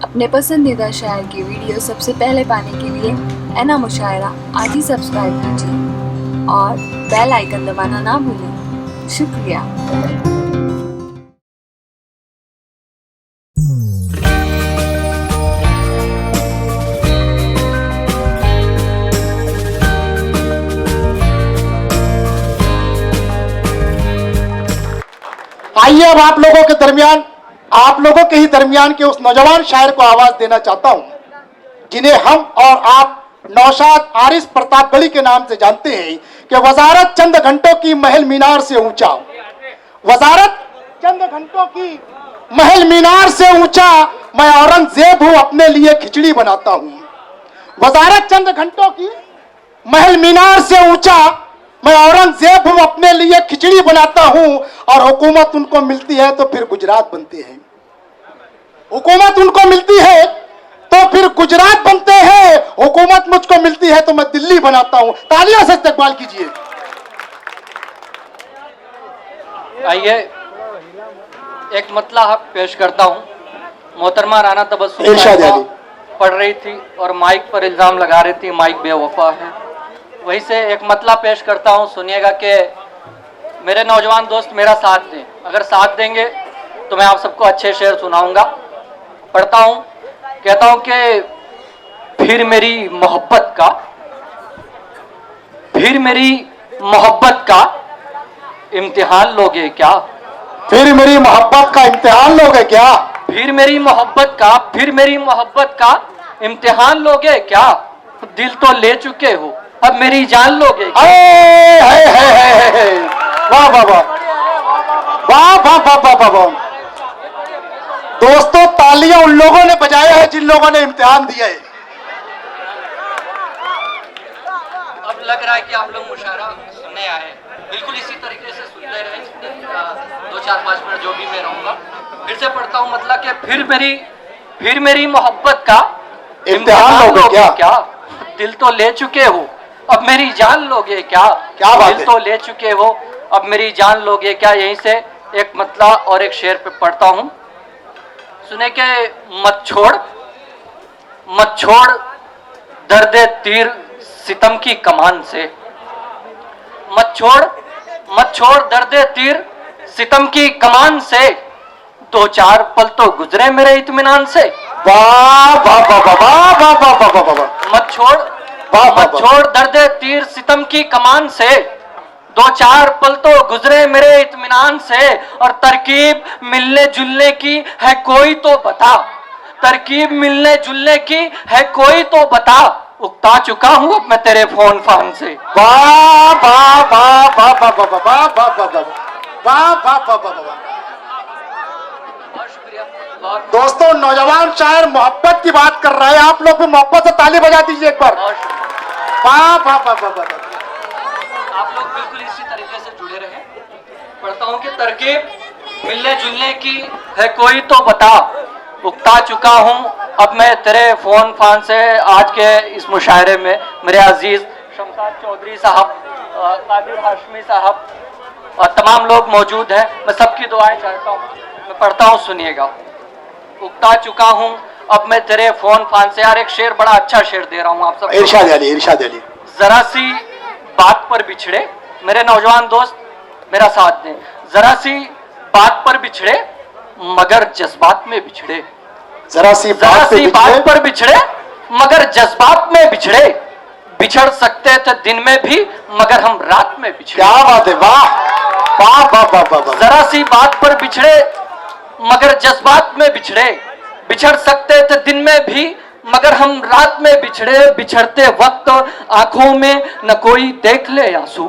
अपने पसंदीदा शायर की वीडियो सबसे पहले पाने के लिए एना मुशायरा आज ही सब्सक्राइब कीजिए और बेल आइकन दबाना ना भूलें। शुक्रिया। आइए अब आप लोगों के ही दरमियान के उस नौजवान शायर को आवाज देना चाहता हूं जिन्हें हम और आप नौशाद आरिस प्रतापगढ़ी के नाम से जानते हैं कि वजारत चंद घंटों की महल मीनार से ऊंचा, वजारत चंद घंटों की महल मीनार से ऊंचा, मैं औरंगजेब हूं अपने लिए खिचड़ी बनाता हूं। वजारत चंद घंटों की महल मीनार से ऊंचा, मैं औरंगजेब हूं अपने लिए खिचड़ी बनाता हूं। और हुकूमत उनको मिलती है तो फिर गुजरात बनते हैं, हुकूमत उनको मिलती है तो फिर गुजरात बनते हैं, हुकूमत मुझको मिलती है तो मैं दिल्ली बनाता हूं। तालियों से इस्तकबाल कीजिए। आइए एक मतला पेश करता हूं। मोहतरमा राना तबस्सुम पढ़ रही थी और माइक पर इल्जाम लगा रही थी माइक बेवफा है। वहीं से एक मतला पेश करता हूं, सुनिएगा कि मेरे नौजवान दोस्त मेरा साथ दें। अगर साथ देंगे तो मैं आप सबको अच्छे शेर सुनाऊंगा। पढ़ता हूं, कहता हूं कि फिर मेरी मोहब्बत का इम्तिहान लोगे क्या? फिर मेरी मोहब्बत का इम्तिहान लोगे क्या? फिर मेरी मोहब्बत का इम्तिहान लोगे क्या? दिल तो ले चुके हो, अब मेरी जान लोगे क्या? वाह वाह वाह वाह वाह वाह वाह वाह वाह। दोस्तों तालियां उन लोगों ने बजाया है जिन लोगों ने इम्तिहान दिया है। अब लग रहा है कि आप लोग मुशायरा सुनने आए, बिल्कुल इसी तरीके से सुनते रहे। 2-4-5 मिनट जो भी मैं रहूंगा। फिर से पढ़ता हूँ, मतलब कि फिर मेरी मोहब्बत का इम्तिहान लोगे क्या? दिल तो ले चुके हो, अब मेरी जान लोगे क्या? क्या बात है? दिल तो ले चुके हो, अब मेरी जान लोगे क्या? यहीं से एक मतला और एक शेर पे पढ़ता हूँ, सुने के मत छोड़ दर्द तीर सितम की कमान से। मत छोड़ दर्द तीर सितम की कमान से, 2-4 पल तो गुजरे मेरे इत्मीनान से। वाह वाह वाह वाह वाह वाह वाह वाह वाह। मत छोड़ दर्द तीर सितम की कमान से, 2-4 पल तो गुजरे मेरे इत्मीनान से। और तरकीब मिलने जुलने की है कोई तो बता, तरकीब मिलने जुलने की है कोई तो बता। उकता चुका हूं अब मैं तेरे फोन फान से। वाह वाह वाह वाह वाह वाह वाह वाह वाह वाह वाह वाह वाह वाह। दोस्तों नौजवान शायर मोहब्बत की बात कर रहे हैं, आप लोग भी मोहब्बत से ताली बजा दीजिए एक बार। वाह वाह वाह वाह वाह। आप लोग बिल्कुल इसी तरीके से जुड़े रहे। पढ़ता हूं कि तरकीब मिलने जुलने की है कोई तो बता, उकता चुका हूं अब मैं तेरे फोन फान से। आज के इस मुशायरे में मेरे अजीज शमशाद चौधरी साहब, कादिर हाशमी साहब और तमाम लोग मौजूद हैं। मैं सबकी दुआएं चाहता हूं। मैं पढ़ता हूं, सुनिएगा। उकता चुका हूं अब मैं तेरे फोन फान से। यार एक शेर, बड़ा अच्छा शेर दे रहा हूं आप सब। इरशाद अली। जरा सी बात पर बिछड़े, मेरे नौजवान दोस्त मेरा साथ दें। जरा सी बात पर बिछड़े मगर जज्बात में बिछड़े। जरा सी बात पर बिछड़े मगर जज्बात में बिछड़े। बिछड़ सकते थे दिन में भी मगर हम रात में बिछड़े। क्या बात है, वाह वाह वाह वाह वाह। जरा सी बात पर बिछड़े मगर जज्बात में बिछड़े। बिछड़ सकते थे दिन में भी मगर हम रात में बिछड़े। बिछड़ते वक्त आंखों में न कोई देख ले आंसू।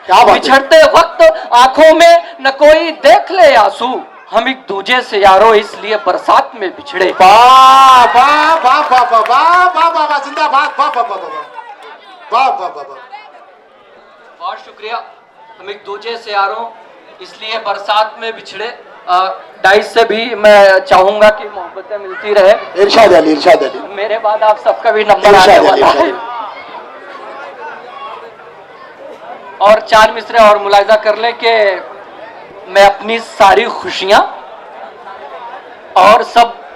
क्या बात? बिछड़ते वक्त आंखों में न कोई देख ले आंसू। हम एक दूजे से यारो इसलिए बरसात में बिछड़े। वाह वाह वाह वाह वाह वाह वाह वाह, जिंदाबाद, वाह वाह वाह वाह वाह वाह वाह। बहुत शुक्रिया। हम एक दूजे से यारों इसलिए बरसात में बिछड़े। डाइस से भी मैं चाहूंगा कि मोहब्बतें मिलती रहे। इरशाद अली। मेरे बाद आप सबका भी नंबर आने वाला है। और 4 मिसरे और मुलाहिजा कर ले कि मैं अपनी सारी खुशियां और सब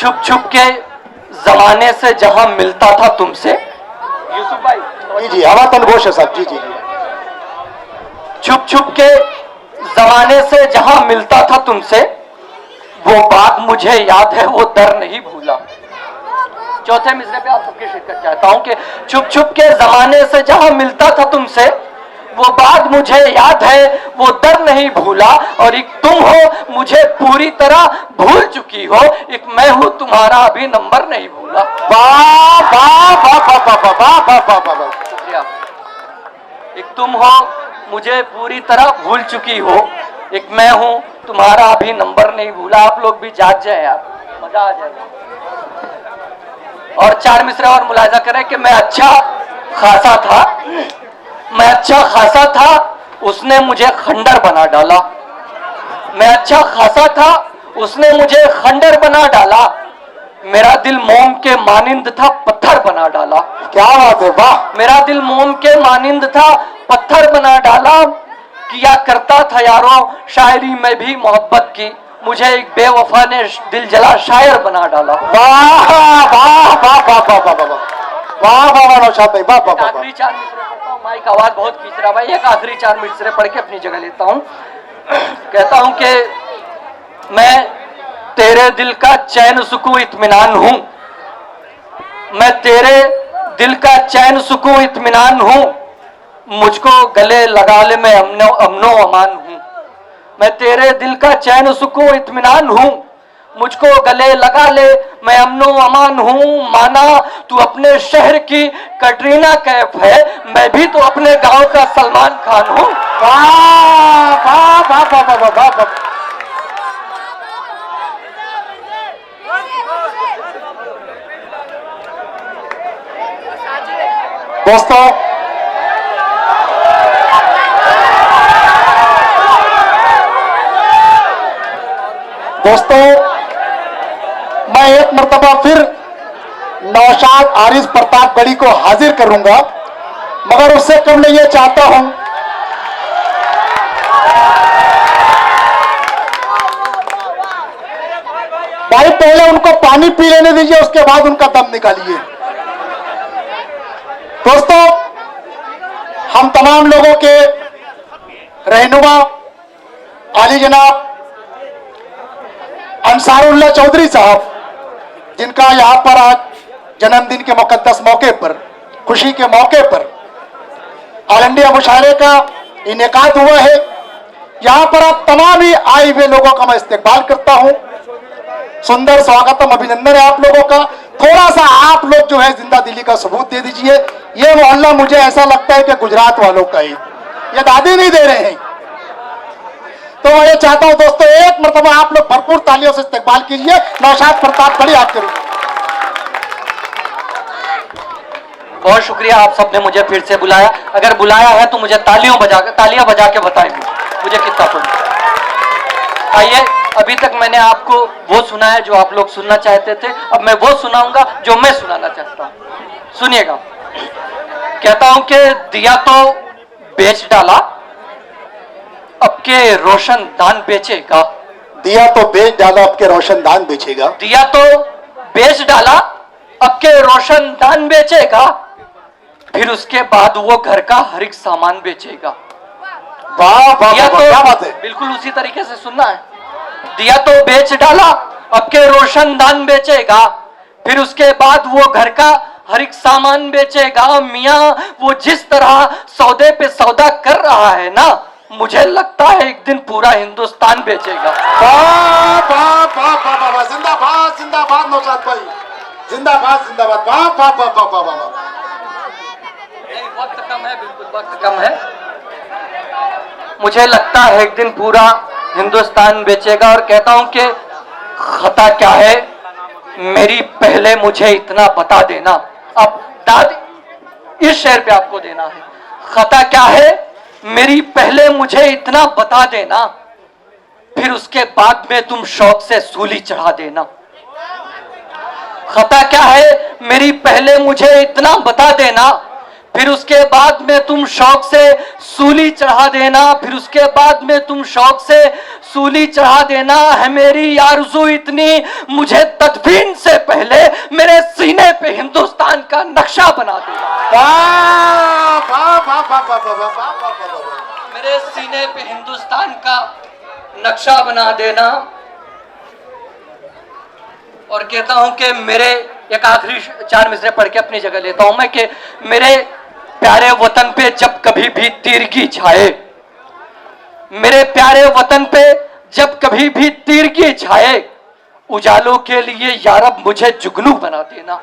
छुप छुप के जमाने से जहां मिलता था तुमसे, यूसुफ भाई जी हवा तनगोश है साहब, जी जी जी। छुप छुप के जमाने से जहां मिलता था तुमसे, वो बात मुझे याद है, वो दर नहीं भूला। चौथे मिसरे पे आप सबकी शिरकत चाहता हूं कि छुप छुप के जमाने से जहां मिलता था तुमसे, वो बात मुझे याद है, वो दर नहीं भूला। और एक तुम हो मुझे पूरी तरह भूल चुकी हो, एक मैं हूं तुम्हारा अभी नंबर नहीं भूला। वाह वाह वाह वाह वाह वाह वाह वाह वाह वाह वाह। शुक्रिया। एक तुम हो मुझे पूरी तरह भूल चुकी हो, एक मैं हूं तुम्हारा अभी नंबर नहीं भूला। आप लोग भी जाग जाए यार, मजा आ जाएगा। और चार मिसरे और मुलाहिजा करें कि मैं अच्छा खासा था, मैं अच्छा खासा था, उसने मुझे खंडर बना डाला। मैं अच्छा खासा था, उसने मुझे खंडर बना डाला। मेरा दिल मोम के मानिंद था, पत्थर बना डाला। क्या बात है, वाह। मेरा दिल मोम के मानिंद था, पत्थर बना डाला। किया करता था यारों शायरी में भी मोहब्बत की, मुझे एक बेवफा ने दिल जला शायर बना डाला। वाह वाह वाह वाह वाह वाह वाह वाह वाह वाह नौशाद भाई, वाह वाह वाह। आखिरी चार मिसरे पढ़ता हूँ, माइक आवाज बहुत खींच रहा भाई। एक आखिरी चार मिसरे पढ़ के अपनी जगह लेता हूँ। कहता हूँ कि मैं तेरे दिल का चैन सुकून इत्मीनान हूं, मैं तेरे दिल का चैन सुकून इत्मीनान हूं, मुझको गले लगा ले मैं अमनो अमान हूं। मैं तेरे दिल का चैन सुकून इत्मीनान हूं, मुझको गले लगा ले मैं अमनो अमान हूं। माना तू अपने शहर की कटरीना कैफ है, मैं भी तो अपने गांव का सलमान खान हूं। वाह वाह वाह वाह वाह वाह वाह। दोस्तों मैं एक मर्तबा फिर नौशाद आरिस प्रतापगढ़ी को हाजिर करूंगा, मगर उससे कम मैं ये चाहता हूं भाई पहले उनको पानी पी लेने दीजिए, उसके बाद उनका दम निकालिए। दोस्तों हम तमाम लोगों के रहनुमा आली जनाब अंसारुल्लाह चौधरी साहब, जिनका यहाँ पर आज जन्मदिन के मुकद्दस मौके पर, खुशी के मौके पर ऑल इंडिया मुशायरे का इनेकाद हुआ है, यहाँ पर आप तमाम ही आए हुए लोगों का मैं इस्तकबाल करता हूँ। सुंदर स्वागतम, अभिनंदन है आप लोगों का। थोड़ा सा आप लोग जो है जिंदा दिली का सबूत दे दीजिए। ये मोहल्ला मुझे ऐसा लगता है कि गुजरात वालों का ही, ये दादी नहीं दे रहे हैं। तो मैं ये चाहता हूं दोस्तों, एक मरतबा आप लोग भरपूर तालियों से इस्तकबाल कीजिए नौशाद प्रतापगढ़ी आपके रूप। बहुत शुक्रिया, आप सबने मुझे फिर से बुलाया। अगर बुलाया है तो मुझे तालियां बजा के बताएं मुझे कितना सुना। आइए, अभी तक मैंने आपको वो सुना है जो आप लोग सुनना चाहते थे, अब मैं वो सुनाऊंगा जो मैं सुनाना चाहता हूं। सुनिएगा। कहता हूं कि दिया तो बेच डाला, अब के रोशन दान बेचेगा। दिया तो बेच डाला, अब के रोशन दान बेचेगा। दिया तो बेच डाला, अब के रोशन दान बेचेगा, फिर उसके बाद वो घर का हर एक सामान बेचेगा। वाह वाह वाह, क्या बात है। बिल्कुल उसी तरीके से सुनना है। दिया तो बेच डाला, अब के रोशन दान बेचेगा, फिर उसके बाद वो घर का हर एक सामान बेचेगा। मियाँ वो जिस तरह सौदे पे सौदा कर रहा है ना, मुझे लगता है एक दिन पूरा हिंदुस्तान बेचेगा। वाह वाह वाह वाह वाह, जिंदाबाद जिंदाबाद नौशाद भाई, जिंदाबाद जिंदाबाद, वाह वाह वाह वाह वाह वाह। वक्त कम है, बिल्कुल वक्त कम है। मुझे लगता है एक दिन पूरा हिंदुस्तान बेचेगा। और कहता हूं कि खता क्या है मेरी, पहले मुझे इतना बता देना। अब दादी इस शेर पे आपको देना है। खता क्या है मेरी, पहले मुझे इतना बता देना, फिर उसके बाद में तुम शौक से सूली चढ़ा देना। खता क्या है मेरी, पहले मुझे इतना बता देना, फिर उसके बाद में तुम शौक से सूली चढ़ा देना, फिर उसके बाद में तुम शौक से सूली चढ़ा देना। है मेरी आरज़ू इतनी, मुझे तदफीन से पहले मेरे सीने पे हिंदुस्तान का नक्शा बना देना। वाह वाह वाह वाह वाह वाह वाह वाह वाह वाह। मेरे सीने पे हिंदुस्तान का नक्शा बना देना। और कहता हूं कि मेरे एक आखिरी 4 मिसरे पढ़ के अपनी जगह लेता हूं मैं कि मेरे प्यारे वतन पे जब कभी भी तीरगी छाए, मेरे प्यारे वतन पे जब कभी भी तीरगी छाए, उजालों के लिए यारब मुझे जुगनू बना देना।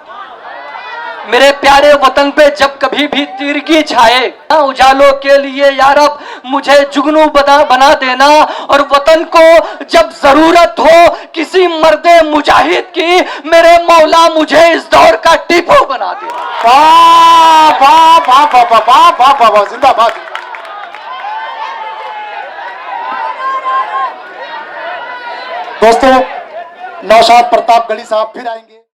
मेरे प्यारे वतन पे जब कभी भी तीरगी छाए, उजालों के लिए यारब मुझे जुगनू बना देना। और वतन को जब जरूरत हो किसी मर्दे मुजाहिद की, मेरे मौला मुझे इस दौर का टीपू बना देना। वाह वाह वाह वाह वाह वाह वाह वाह वाह, जिंदाबाद। दोस्तों, नौशाद प्रताप गढ़ी साहब फिर आएंगे।